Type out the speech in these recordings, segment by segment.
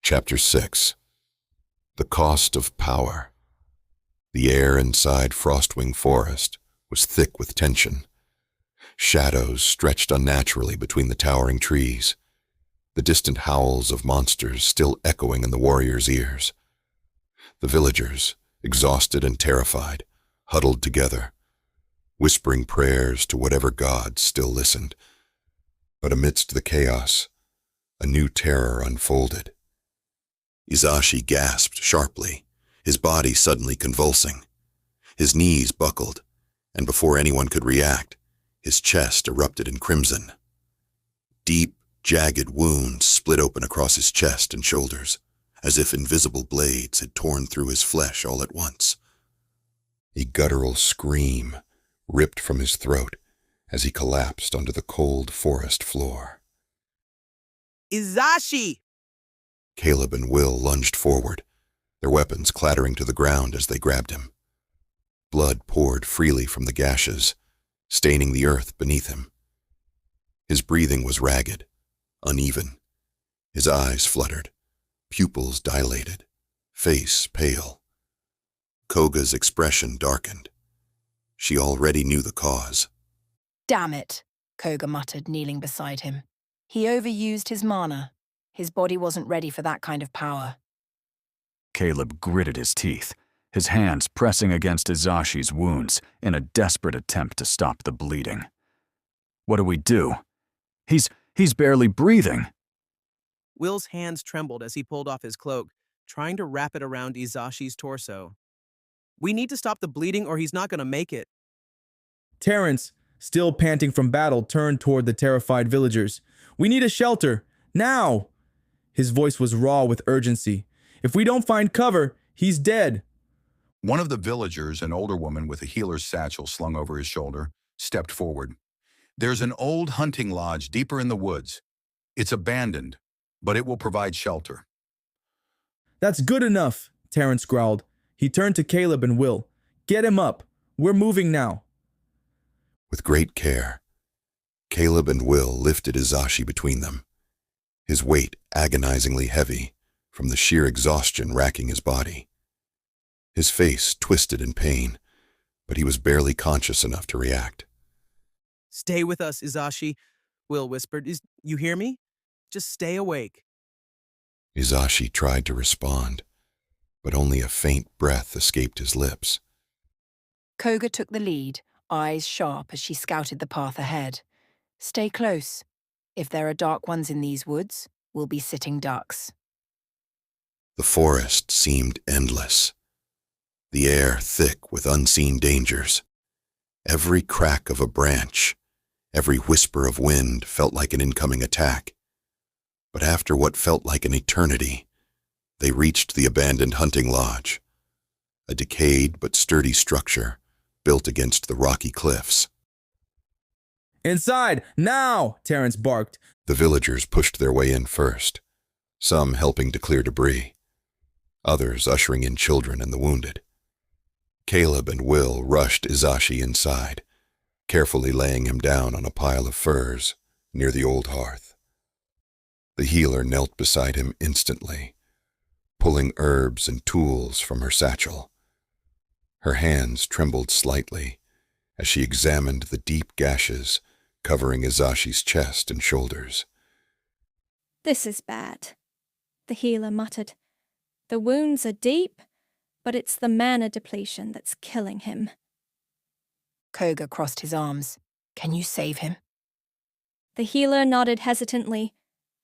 Chapter 6. The Cost of Power. The air inside Frostwing Forest was thick with tension. Shadows stretched unnaturally between the towering trees, the distant howls of monsters still echoing in the warriors' ears. The villagers, exhausted and terrified, huddled together, whispering prayers to whatever god still listened. But amidst the chaos, a new terror unfolded. Izashi gasped sharply, his body suddenly convulsing. His knees buckled, and before anyone could react, his chest erupted in crimson. Deep, jagged wounds split open across his chest and shoulders, as if invisible blades had torn through his flesh all at once. A guttural scream ripped from his throat as he collapsed onto the cold forest floor. Izashi! Caleb and Will lunged forward, their weapons clattering to the ground as they grabbed him. Blood poured freely from the gashes, staining the earth beneath him. His breathing was ragged, uneven. His eyes fluttered, pupils dilated, face pale. Koga's expression darkened. She already knew the cause. Damn it, Koga muttered, kneeling beside him. He overused his mana. His body wasn't ready for that kind of power. Caleb gritted his teeth, his hands pressing against Izashi's wounds in a desperate attempt to stop the bleeding. What do we do? He's barely breathing. Will's hands trembled as he pulled off his cloak, trying to wrap it around Izashi's torso. We need to stop the bleeding or he's not going to make it. Terrence, still panting from battle, turned toward the terrified villagers. We need a shelter, now! His voice was raw with urgency. If we don't find cover, he's dead. One of the villagers, an older woman with a healer's satchel slung over his shoulder, stepped forward. There's an old hunting lodge deeper in the woods. It's abandoned, but it will provide shelter. That's good enough, Terrence growled. He turned to Caleb and Will. Get him up. We're moving now. With great care, Caleb and Will lifted Izashi between them, his weight agonizingly heavy from the sheer exhaustion racking his body. His face twisted in pain, but he was barely conscious enough to react. Stay with us, Izashi, Will whispered. You hear me? Just stay awake. Izashi tried to respond, but only a faint breath escaped his lips. Koga took the lead, eyes sharp as she scouted the path ahead. Stay close. If there are dark ones in these woods, we'll be sitting ducks. The forest seemed endless, the air thick with unseen dangers. Every crack of a branch, every whisper of wind felt like an incoming attack. But after what felt like an eternity, they reached the abandoned hunting lodge, a decayed but sturdy structure built against the rocky cliffs. Inside, now! Terrence barked. The villagers pushed their way in first, some helping to clear debris, others ushering in children and the wounded. Caleb and Will rushed Izashi inside, carefully laying him down on a pile of furs near the old hearth. The healer knelt beside him instantly, pulling herbs and tools from her satchel. Her hands trembled slightly as she examined the deep gashes covering Izashi's chest and shoulders. This is bad, the healer muttered. The wounds are deep, but it's the mana depletion that's killing him. Koga crossed his arms. Can you save him? The healer nodded hesitantly.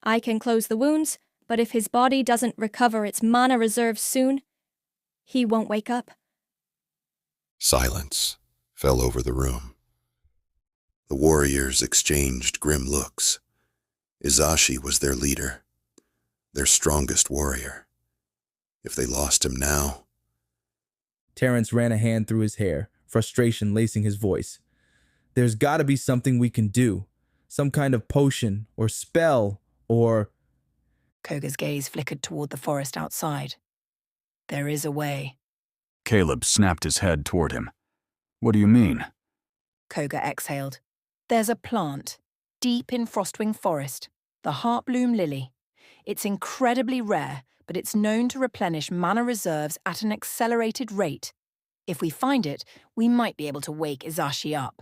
I can close the wounds, but if his body doesn't recover its mana reserves soon, he won't wake up. Silence fell over the room. The warriors exchanged grim looks. Izashi was their leader, their strongest warrior. If they lost him now... Terrence ran a hand through his hair, frustration lacing his voice. There's gotta be something we can do. Some kind of potion, or spell, or... Koga's gaze flickered toward the forest outside. There is a way. Caleb snapped his head toward him. What do you mean? Koga exhaled. There's a plant, deep in Frostwing Forest, the Heartbloom Lily. It's incredibly rare, but it's known to replenish mana reserves at an accelerated rate. If we find it, we might be able to wake Izashi up.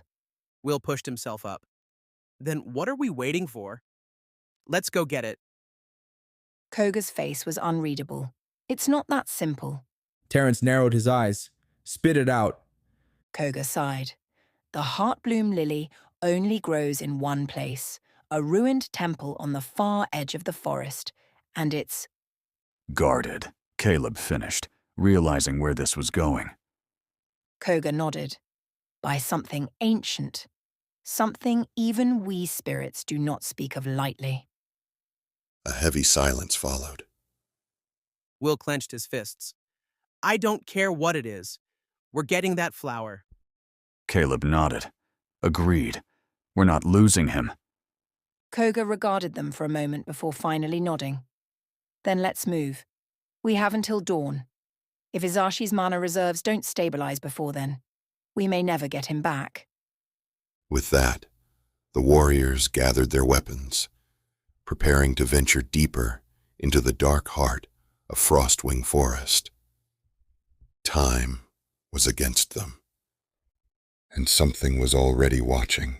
Will pushed himself up. Then what are we waiting for? Let's go get it. Koga's face was unreadable. It's not that simple. Terrence narrowed his eyes, spit it out. Koga sighed. The Heartbloom lily only grows in one place, a ruined temple on the far edge of the forest, and it's Guarded, Caleb finished, realizing where this was going. Koga nodded. By something ancient. Something even we spirits do not speak of lightly. A heavy silence followed. Will clenched his fists. I don't care what it is. We're getting that flower. Caleb nodded. Agreed. We're not losing him. Koga regarded them for a moment before finally nodding. Then let's move. We have until dawn. If Izashi's mana reserves don't stabilize before then, we may never get him back. With that, the warriors gathered their weapons, preparing to venture deeper into the dark heart of Frostwing Forest. Time was against them, and something was already watching.